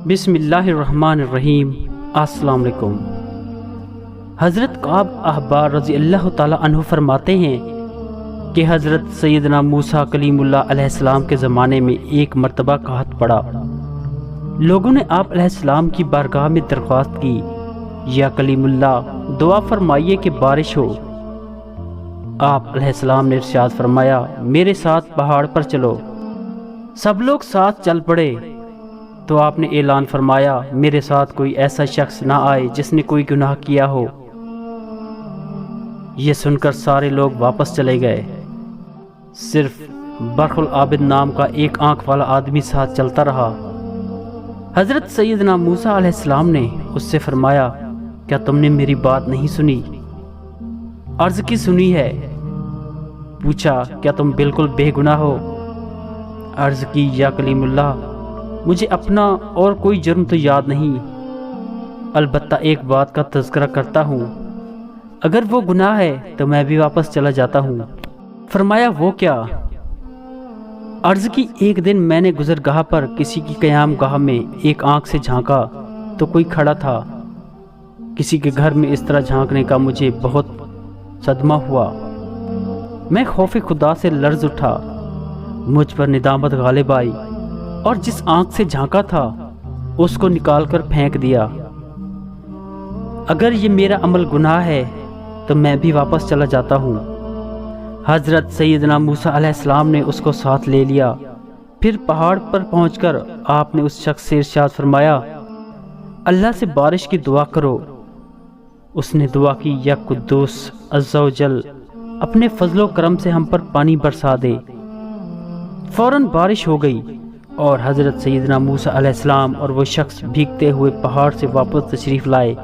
بسم اللہ الرحمن الرحیم۔ السلام علیکم۔ حضرت کعب احبار رضی اللہ تعالیٰ عنہ فرماتے ہیں کہ حضرت سیدنا موسیٰ کلیم اللہ علیہ السلام کے زمانے میں ایک مرتبہ قحط پڑا۔ لوگوں نے آپ علیہ السلام کی بارگاہ میں درخواست کی، یا کلیم اللہ دعا فرمائیے کہ بارش ہو۔ آپ علیہ السلام نے ارشاد فرمایا، میرے ساتھ پہاڑ پر چلو۔ سب لوگ ساتھ چل پڑے تو آپ نے اعلان فرمایا، میرے ساتھ کوئی ایسا شخص نہ آئے جس نے کوئی گناہ کیا ہو۔ یہ سن کر سارے لوگ واپس چلے گئے، صرف برخ العابد نام کا ایک آنکھ والا آدمی ساتھ چلتا رہا۔ حضرت سیدنا موسیٰ علیہ السلام نے اس سے فرمایا، کیا تم نے میری بات نہیں سنی؟ عرض کی سنی ہے۔ پوچھا، کیا تم بالکل بے گناہ ہو؟ عرض کی، یا کلیم اللہ مجھے اپنا اور کوئی جرم تو یاد نہیں، البتہ ایک بات کا تذکرہ کرتا ہوں، اگر وہ گناہ ہے تو میں بھی واپس چلا جاتا ہوں۔ فرمایا، وہ کیا؟ عرض کی، ایک دن میں نے گزرگاہ پر کسی کی قیام گاہ میں ایک آنکھ سے جھانکا تو کوئی کھڑا تھا۔ کسی کے گھر میں اس طرح جھانکنے کا مجھے بہت صدمہ ہوا، میں خوف خدا سے لرز اٹھا، مجھ پر ندامت غالب آئی اور جس آنکھ سے جھانکا تھا اس کو نکال کر پھینک دیا۔ اگر یہ میرا عمل گناہ ہے تو میں بھی واپس چلا جاتا ہوں۔ حضرت سیدنا موسیٰ علیہ السلام نے اس کو ساتھ لے لیا۔ پھر پہاڑ پر پہنچ کر آپ نے اس شخص سے ارشاد فرمایا، اللہ سے بارش کی دعا کرو۔ اس نے دعا کی، یا قدوس عز و جل اپنے فضل و کرم سے ہم پر پانی برسا دے۔ فوراً بارش ہو گئی اور حضرت سیدنا موسیٰ علیہ السلام اور وہ شخص بھیگتے ہوئے پہاڑ سے واپس تشریف لائے۔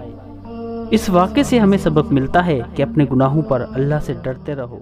اس واقعے سے ہمیں سبق ملتا ہے کہ اپنے گناہوں پر اللہ سے ڈرتے رہو۔